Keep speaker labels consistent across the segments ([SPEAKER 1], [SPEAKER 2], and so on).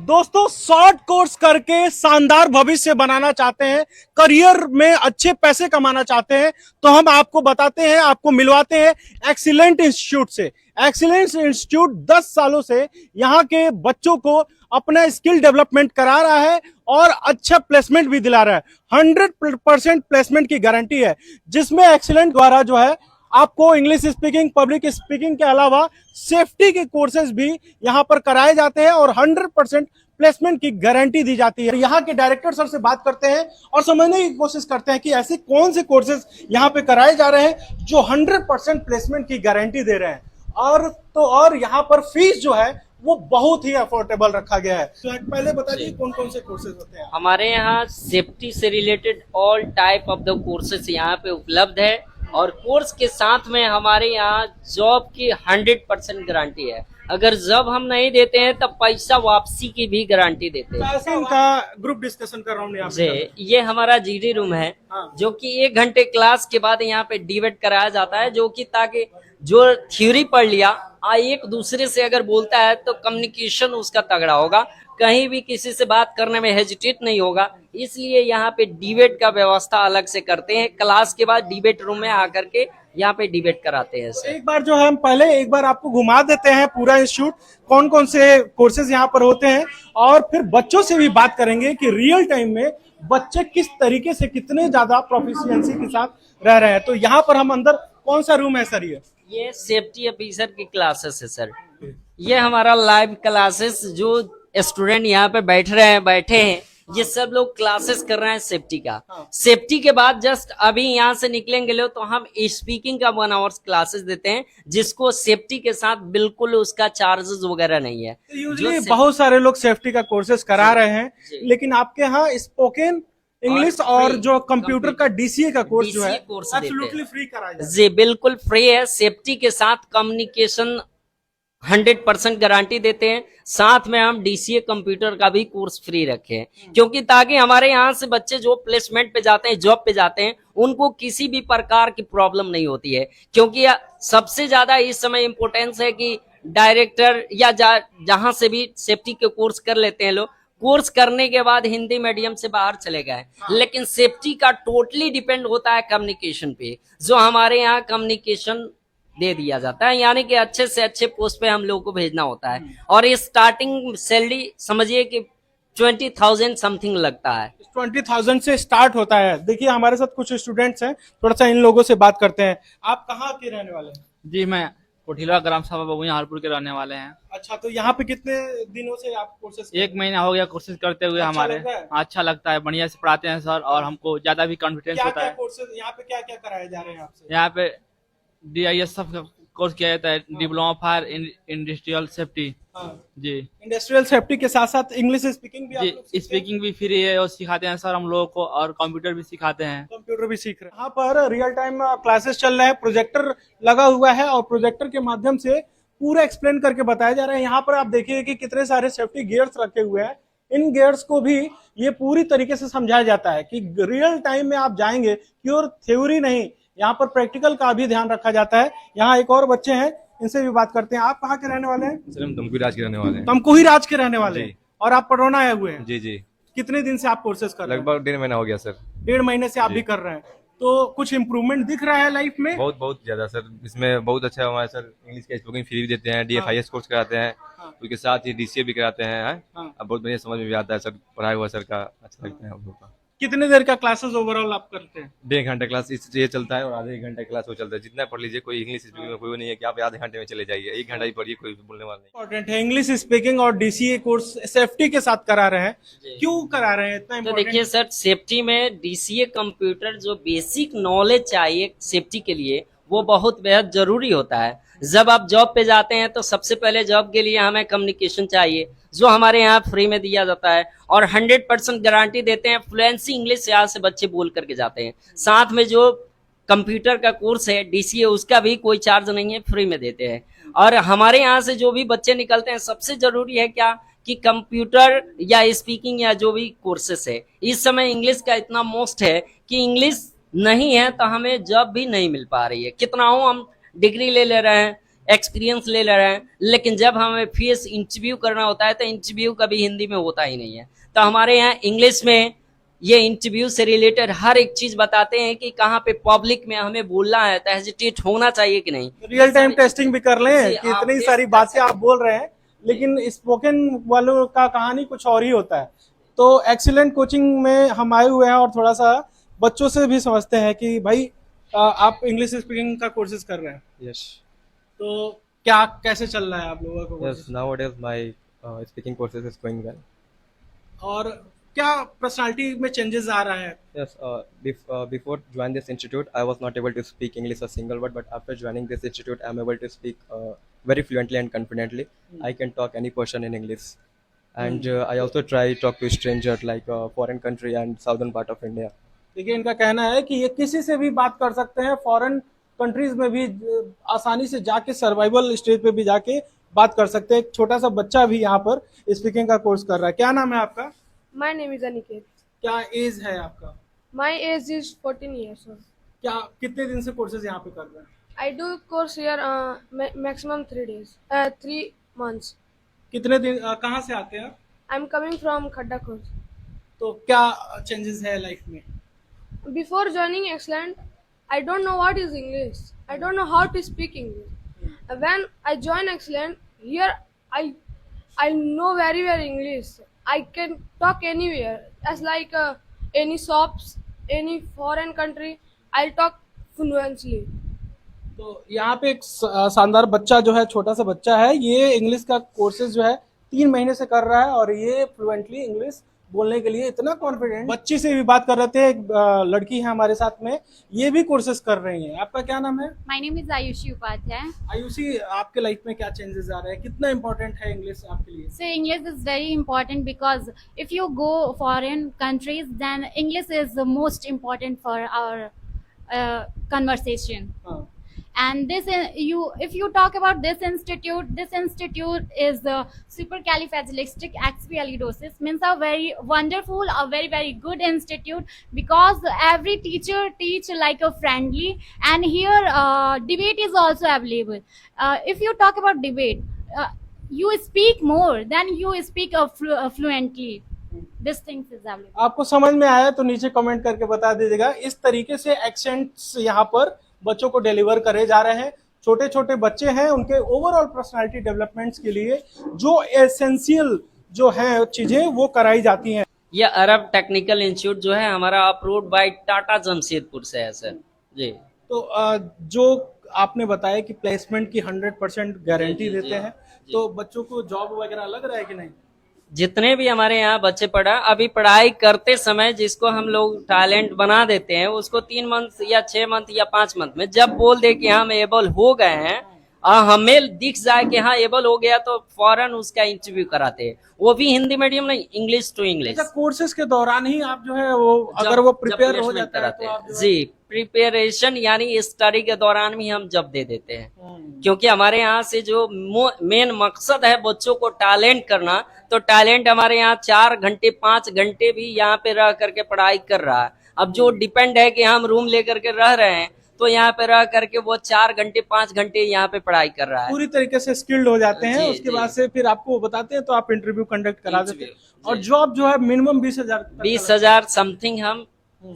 [SPEAKER 1] दोस्तों short course करके शानदार भविष्य बनाना चाहते हैं, करियर में अच्छे पैसे कमाना चाहते हैं, तो हम आपको बताते हैं, आपको मिलवाते हैं एक्सीलेंट इंस्टीट्यूट से। एक्सीलेंट इंस्टीट्यूट 10 सालों से यहाँ के बच्चों को अपना स्किल डेवलपमेंट करा रहा है और अच्छा प्लेसमेंट भी दिला रहा है। 100% प्लेसमेंट की गारंटी है, जिसमें एक्सीलेंट द्वारा जो है आपको इंग्लिश स्पीकिंग, पब्लिक स्पीकिंग के अलावा सेफ्टी के कोर्सेज भी यहाँ पर कराए जाते हैं और 100% प्लेसमेंट की गारंटी दी जाती है। यहाँ के डायरेक्टर सर से बात करते हैं और समझने की कोशिश करते हैं कि ऐसे कौन से कोर्सेज यहाँ पे कराए जा रहे हैं जो 100% प्लेसमेंट की गारंटी दे रहे हैं। और यहाँ पर फीस जो है वो बहुत ही अफोर्डेबल रखा गया है। तो पहले बता दीजिए कौन कौन से कोर्सेज होते हैं।
[SPEAKER 2] हमारे यहाँ सेफ्टी से related all type of the courses यहाँ पे उपलब्ध है और कोर्स के साथ में हमारे यहाँ जॉब की 100% गारंटी है। अगर जॉब हम नहीं देते हैं तब पैसा वापसी की भी गारंटी देते हैं।
[SPEAKER 1] इनका ग्रुप डिस्कशन कर रहा हूँ यहाँ पे।
[SPEAKER 2] ये हमारा जीडी रूम है, जो कि 1 घंटे क्लास के बाद यहाँ पे डिबेट कराया जाता है, जो कि ताकि जो थ्योरी पढ़ लिया एक दूसरे से अगर बोलता है तो कम्युनिकेशन उसका तगड़ा होगा, कहीं भी किसी से बात करने में हेजिटेट नहीं होगा। इसलिए यहाँ पे डिबेट का व्यवस्था अलग से करते हैं। क्लास के बाद डिबेट रूम में आकर के यहाँ पे डिबेट कराते हैं।
[SPEAKER 1] एक बार जो हम पहले एक बार आपको घुमा देते हैं पूरा इंस्टीट्यूट, कौन कौन से कोर्सेज यहाँ पर होते हैं, और फिर बच्चों से भी बात करेंगे कि रियल टाइम में बच्चे किस तरीके से कितने ज्यादा प्रोफिशिएंसी के साथ रह रहे हैं। तो यहाँ पर हम अंदर, कौन सा रूम है सर? ये
[SPEAKER 2] सेफ्टी ऑफिसर की क्लासेस है सर। ये हमारा लाइव क्लासेस, जो स्टूडेंट यहाँ पे बैठे हैं, ये सब लोग क्लासेस कर रहे हैं सेफ्टी का। सेफ्टी के बाद जस्ट अभी यहाँ से निकलेंगे लोग तो हम स्पीकिंग का 1 आवर्स क्लासेस देते हैं, जिसको सेफ्टी के साथ बिल्कुल उसका चार्जेस वगैरह नहीं है।
[SPEAKER 1] यूजुअली बहुत सारे लोग सेफ्टी का कोर्सेज करा रहे हैं, लेकिन आपके यहाँ स्पोकन इंग्लिश और जो कंप्यूटर का डीसीए का कोर्स जो है एब्सोल्युटली फ्री कराया जाता है।
[SPEAKER 2] जी बिल्कुल फ्री है। सेफ्टी के साथ कम्युनिकेशन 100% गारंटी देते हैं। साथ में हम डीसीए कंप्यूटर का भी कोर्स फ्री रखे हैं, क्योंकि ताकि हमारे यहाँ से बच्चे जो प्लेसमेंट पे जाते हैं, जॉब पे जाते हैं, उनको किसी भी प्रकार की प्रॉब्लम नहीं होती है। क्योंकि सबसे ज्यादा इस समय इम्पोर्टेंस है कि डायरेक्टर या जहां से भी सेफ्टी के कोर्स कर लेते हैं लोग, कोर्स करने के बाद हिंदी मीडियम से बाहर चले गए, लेकिन सेफ्टी का टोटली डिपेंड होता है कम्युनिकेशन पे, जो हमारे यहाँ कम्युनिकेशन दे दिया जाता है। यानी कि अच्छे से अच्छे पोस्ट पे हम लोगों को भेजना होता है। और ये स्टार्टिंग सैलरी समझिए कि 20,000 समथिंग लगता है।
[SPEAKER 1] 20,000 से स्टार्ट होता है। देखिए हमारे साथ कुछ स्टूडेंट्स हैं, थोड़ा सा इन लोगों से बात करते हैं। आप कहाँ के रहने वाले हैं?
[SPEAKER 3] जी मैं कोठिलवा ग्राम सभा बबुआ हारपुर के रहने वाले हैं।
[SPEAKER 1] अच्छा, तो यहाँ पे कितने दिनों से आप कोर्सेज?
[SPEAKER 3] 1 महीना हो गया कोर्सेज करते हुए। हमारे अच्छा लगता है, बढ़िया से पढ़ाते हैं सर, और हमको ज्यादा भी कॉन्फिडेंस होता है।
[SPEAKER 1] यहाँ पे क्या क्या कराए जा रहे हैं आपसे?
[SPEAKER 3] यहाँ पे DIS सब कोर्स किया जाता है, डिप्लोमा फॉर इंडस्ट्रियल सेफ्टी। जी
[SPEAKER 1] इंडस्ट्रियल सेफ्टी के साथ साथ इंग्लिश स्पीकिंग भी आप लोग
[SPEAKER 3] जी स्पीकिंग भी फ्री है और सिखाते हैं सर हम लोगों को, और कंप्यूटर भी सिखाते हैं।
[SPEAKER 1] कंप्यूटर भी सीख रहे हैं। यहाँ पर रियल टाइम क्लासेस चल रहे हैं, प्रोजेक्टर लगा हुआ है और प्रोजेक्टर के माध्यम से पूरा एक्सप्लेन करके बताया जा रहा है। यहाँ पर आप देखिए कि कितने सारे सेफ्टी गियर्स रखे हुए हैं। इन गियर्स को भी ये पूरी तरीके से समझाया जाता है कि रियल टाइम में आप जाएंगे, प्योर थ्योरी नहीं, यहाँ पर प्रैक्टिकल का भी ध्यान रखा जाता है। यहाँ एक और बच्चे हैं, इनसे भी बात करते हैं। आप कहाँ के रहने वाले हैं?
[SPEAKER 4] सर हम तमकुही राज के रहने वाले हैं।
[SPEAKER 1] तमकुही राज के रहने वाले हैं, और आप पटौना आए हुए हैं?
[SPEAKER 4] जी जी।
[SPEAKER 1] कितने दिन से आप कोर्सेज कर रहे हैं?
[SPEAKER 4] लगभग 1.5 महीना हो गया सर।
[SPEAKER 1] 1.5 महीने से आप भी कर रहे हैं, तो कुछ इम्प्रूवमेंट दिख रहा है लाइफ में?
[SPEAKER 4] बहुत बहुत ज्यादा सर। इसमें बहुत अच्छा हमारे सर इंग्लिश का स्पोकन फ्री भी देते हैं, DFIS कोर्स कराते हैं, उसके साथ ही DCA भी कराते हैं। अब बहुत बढ़िया समझ में भी आता है सर, पढ़ाया हुआ सर का अच्छा लगता है हम लोग का।
[SPEAKER 1] कितने देर का क्लासेस ओवरऑल आप करते हैं?
[SPEAKER 4] 1.5 घंटे क्लास ये चलता है और आधे 1 घंटे क्लास वो चलता है। जितना पढ़ लीजिए, कोई इंग्लिश स्पीकिंग में कोई नहीं है कि आप आधे घंटे में चले जाइए, 1 घंटा ही पढ़िए, कोई बोलने वाला नहीं।
[SPEAKER 1] इम्पोर्टेंट है इंग्लिश स्पीकिंग और DCA कोर्स सेफ्टी के साथ करा रहे हैं। क्यों करा रहे हैं इतना?
[SPEAKER 2] तो देखिए सर, सेफ्टी में DCA कंप्यूटर जो बेसिक नॉलेज चाहिए सेफ्टी के लिए, वो बहुत बेहद जरूरी होता है। जब आप जॉब पे जाते हैं तो सबसे पहले जॉब के लिए हमें कम्युनिकेशन चाहिए, जो हमारे यहाँ फ्री में दिया जाता है, और 100% गारंटी देते हैं। फ्लुएंसी इंग्लिश यहाँ से बच्चे बोल करके जाते हैं। साथ में जो कंप्यूटर का कोर्स है DCA, उसका भी कोई चार्ज नहीं है, फ्री में देते हैं। और हमारे यहाँ से जो भी बच्चे निकलते हैं, सबसे जरूरी है क्या कि कंप्यूटर या स्पीकिंग या जो भी कोर्सेस है, इस समय इंग्लिश का इतना मोस्ट है कि इंग्लिश नहीं है तो हमें जॉब भी नहीं मिल पा रही है। कितना हो हम डिग्री ले रहे हैं, एक्सपीरियंस ले रहे हैं, लेकिन जब हमें फेस इंटरव्यू करना होता है तो इंटरव्यू कभी हिंदी में होता ही नहीं है। तो हमारे यहाँ इंग्लिश में ये इंटरव्यू से रिलेटेड हर एक चीज बताते हैं कि कहाँ पे पब्लिक में हमें बोलना है तो हेजिटेट होना चाहिए कि नहीं।
[SPEAKER 1] रियल टाइम टेस्टिंग भी कर लें
[SPEAKER 2] जी,
[SPEAKER 1] कि
[SPEAKER 2] आप
[SPEAKER 1] इतनी
[SPEAKER 2] देख
[SPEAKER 1] सारी
[SPEAKER 2] सकते
[SPEAKER 1] बातें
[SPEAKER 2] हैं।
[SPEAKER 1] आप बोल रहे हैं, लेकिन स्पोकन वालों का कहानी कुछ और ही होता है। तो एक्सीलेंट कोचिंग में हम आए हुए हैं और थोड़ा सा बच्चों से भी समझते हैं कि भाई आप इंग्लिश स्पीकिंग का कोर्सेज कर रहे हैं,
[SPEAKER 4] Yes.
[SPEAKER 1] तो क्या कैसे चल रहा है आप लोगों का
[SPEAKER 4] Yes.
[SPEAKER 1] courses?
[SPEAKER 4] Nowadays my speaking courses is going well.
[SPEAKER 1] और क्या पर्सनालिटी में चेंजेस आ रहा है?
[SPEAKER 4] Yes. Before joining this institute, I was not able to speak English a single word, but after joining this institute, I'm able to speak very fluently and confidently. I can talk any person in English, and I also try to talk to strangers like foreign country and southern part of India.
[SPEAKER 1] देखिए, इनका कहना है कि ये किसी से भी बात कर सकते हैं, फॉरेन कंट्रीज में भी आसानी से जाके सर्वाइवल स्टेज पे भी जाके बात कर सकते हैं। एक छोटा सा बच्चा भी यहाँ पर स्पीकिंग का कोर्स कर रहा है। क्या नाम है आपका?
[SPEAKER 5] My name is Aniket.
[SPEAKER 1] क्या एज है आपका?
[SPEAKER 5] My age is 14 years old.
[SPEAKER 1] क्या कितने दिन से कोर्सेज यहाँ पे कर रहे हैं?
[SPEAKER 5] I do course here maximum 3 days, 3 months.
[SPEAKER 1] कितने दिन कहाँ से आते हैं?
[SPEAKER 5] I'm coming from Khadda course.
[SPEAKER 1] तो क्या चेंजेस है लाइफ में?
[SPEAKER 5] Before joining Excellent, I don't know what is English. I don't know how to speak English. When I join Excellent, here I know very well English. I can talk anywhere. As like any shops, any foreign country, I'll talk fluently.
[SPEAKER 1] तो यहाँ पे एक शानदार बच्चा जो है, छोटा सा बच्चा है, ये इंग्लिश का कोर्सेज जो है 3 महीने से कर रहा है और ये फ्लुएंटली इंग्लिश बोलने के लिए इतना कॉन्फिडेंट। बच्ची से भी बात कर रहे थे, एक लड़की है हमारे साथ में, ये भी कोर्सेज कर रही है। आपका क्या नाम है?
[SPEAKER 6] My name is Ayushi Upadhyay.
[SPEAKER 1] Ayushi, आपके लाइफ में क्या चेंजेस आ रहे हैं? कितना इम्पोर्टेंट है इंग्लिश आपके लिए?
[SPEAKER 6] So English is very important because if you go foreign countries, then English is the most important for our conversation.
[SPEAKER 1] हाँ,
[SPEAKER 6] And this if you talk about this institute is the supercalifragilisticexpialidocious, means a very wonderful, a very good institute, because every teacher teach like a friendly, and here debate is also available. If you talk about debate, you speak more than you speak fluently. This things is available.
[SPEAKER 1] आपको समझ में आया तो नीचे comment करके बता दीजिएगा। इस तरीके से एक्सेंट्स यहाँ पर बच्चों को डिलीवर करे जा रहे हैं। छोटे छोटे बच्चे हैं, उनके ओवरऑल पर्सनालिटी डेवलपमेंट्स के लिए जो एसेंशियल जो है चीजें वो कराई जाती हैं।
[SPEAKER 2] ये अरब टेक्निकल इंस्टीट्यूट जो है हमारा अप्रूव्ड बाय टाटा जमशेदपुर से है सर जी।
[SPEAKER 1] तो जो आपने बताया कि प्लेसमेंट की 100% गारंटी देते हैं, तो बच्चों को जॉब वगैरह लग रहा है कि नहीं?
[SPEAKER 2] जितने भी हमारे यहाँ बच्चे पढ़ा, अभी पढ़ाई करते समय जिसको हम लोग टैलेंट बना देते हैं, उसको 3 मंथ या 6 मंथ या 5 मंथ में जब बोल दे कि हम एबल हो गए हैं और हमें दिख जाए कि हाँ एबल हो गया, तो फौरन उसका इंटरव्यू कराते हैं। वो भी हिंदी मीडियम नहीं, इंग्लिश टू इंग्लिश।
[SPEAKER 1] अच्छा, कोर्सेज के दौरान ही आप जो है वो अगर वो प्रिपेयर हो जाता है तो आप जो है-
[SPEAKER 2] जी, प्रिपरेशन यानी स्टडी के दौरान भी हम जब दे देते हैं, क्योंकि हमारे यहाँ से जो मेन मकसद है बच्चों को टैलेंट करना, तो टैलेंट हमारे यहाँ 4 घंटे 5 घंटे भी यहाँ पे रह करके पढ़ाई कर रहा है। अब जो डिपेंड है कि हम रूम लेकर के रह रहे हैं, तो यहाँ पे रह करके वो 4 घंटे 5 घंटे यहाँ पे पढ़ाई कर रहा है।
[SPEAKER 1] पूरी तरीके से स्किल्ड हो जाते हैं।
[SPEAKER 2] जी,
[SPEAKER 1] उसके
[SPEAKER 2] जी।
[SPEAKER 1] बाद से फिर आपको वो बताते हैं तो आप इंटरव्यू कंडक्ट करा देते हैं
[SPEAKER 2] इंटरव्यू,
[SPEAKER 1] और
[SPEAKER 2] जी।
[SPEAKER 1] जॉब जो है मिनिमम 20,000 तक का
[SPEAKER 2] 20,000 समथिंग हम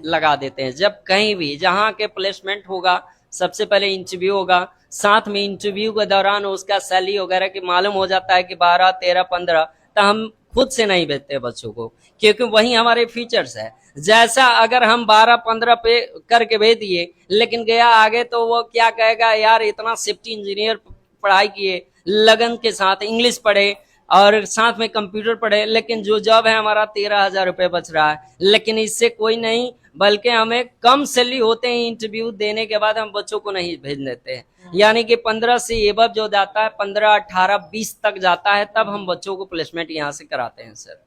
[SPEAKER 2] लगा देते हैं। जब कहीं भी जहाँ के प्लेसमेंट होगा, सबसे पहले इंटरव्यू होगा, साथ में इंटरव्यू के दौरान उसका सैलरी वगैरह की मालूम हो जाता है कि 12, 13, 15, तो हम खुद से नहीं भेजते बच्चों को, क्योंकि वही हमारे फीचर्स है। जैसा अगर हम 12, 15 पे करके भेज दिए, लेकिन गया आगे तो वो क्या कहेगा, यार इतना सेफ्टी इंजीनियर पढ़ाई किए, लगन के साथ इंग्लिश पढ़े और साथ में कंप्यूटर पढ़े, लेकिन जो जॉब है हमारा 13,000 रुपये बच रहा है। लेकिन इससे कोई नहीं, बल्कि हमें कम सैलरी होते हैं। इंटरव्यू देने के बाद हम बच्चों को नहीं भेज देते हैं, यानी कि 15 से एबव जो जाता है, 15, 18, 20 तक जाता है, तब हम बच्चों को प्लेसमेंट यहाँ से कराते हैं सर।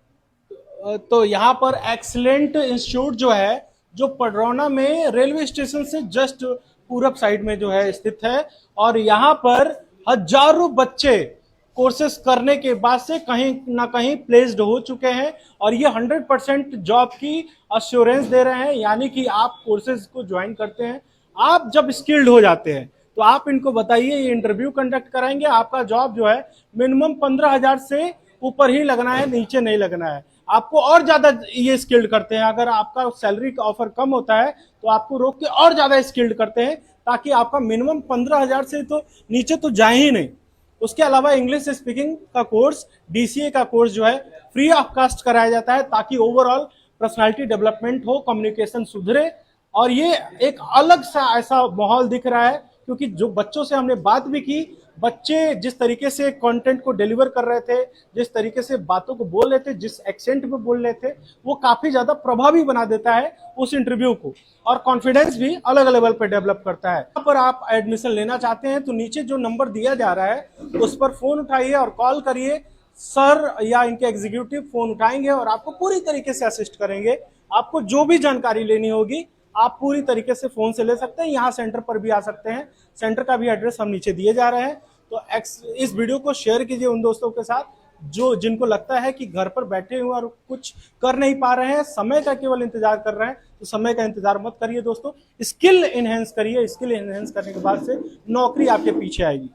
[SPEAKER 1] तो यहाँ पर एक्सीलेंट इंस्टीट्यूट जो है, जो पडरौना में रेलवे स्टेशन से जस्ट पूरब साइड में जो है स्थित है, और यहाँ पर हजारों बच्चे कोर्सेस करने के बाद से कहीं ना कहीं प्लेस्ड हो चुके हैं, और ये 100% जॉब की अश्योरेंस दे रहे हैं। यानी कि आप कोर्सेज को ज्वाइन करते हैं, आप जब स्किल्ड हो जाते हैं तो आप इनको बताइए, ये इंटरव्यू कंडक्ट कराएंगे, आपका जॉब जो है मिनिमम 15,000 से ऊपर ही लगना है, नीचे नहीं लगना है। आपको और ज्यादा ये स्किल्ड करते हैं, अगर आपका सैलरी का ऑफर कम होता है तो आपको रोक के और ज्यादा स्किल्ड करते हैं, ताकि आपका मिनिमम 15,000 से तो नीचे तो जाए ही नहीं। उसके अलावा इंग्लिश स्पीकिंग का कोर्स, डीसीए का कोर्स जो है फ्री ऑफ कॉस्ट कराया जाता है, ताकि ओवरऑल पर्सनालिटी डेवलपमेंट हो, कम्युनिकेशन सुधरे। और ये एक अलग सा ऐसा माहौल दिख रहा है, क्योंकि जो बच्चों से हमने बात भी की, बच्चे जिस तरीके से कंटेंट को डिलीवर कर रहे थे, जिस तरीके से बातों को बोल रहे थे, जिस एक्सेंट में बोल रहे थे, वो काफी ज्यादा प्रभावी बना देता है उस इंटरव्यू को, और कॉन्फिडेंस भी अलग लेवल पर डेवलप करता है। यहाँ पर आप एडमिशन लेना चाहते हैं तो नीचे जो नंबर दिया जा रहा है उस पर फोन उठाइए और कॉल करिए। सर या इनके एग्जीक्यूटिव फोन उठाएंगे और आपको पूरी तरीके से असिस्ट करेंगे। आपको जो भी जानकारी लेनी होगी आप पूरी तरीके से फोन से ले सकते हैं। यहाँ सेंटर पर भी आ सकते हैं, सेंटर का भी एड्रेस हम नीचे दिए जा रहे हैं। तो इस वीडियो को शेयर कीजिए उन दोस्तों के साथ जो जिनको लगता है कि घर पर बैठे हुए और कुछ कर नहीं पा रहे हैं, समय का केवल इंतजार कर रहे हैं। तो समय का इंतजार मत करिए दोस्तों, स्किल इनहेंस करिए। स्किल इनहेंस करने के बाद से नौकरी आपके पीछे आएगी।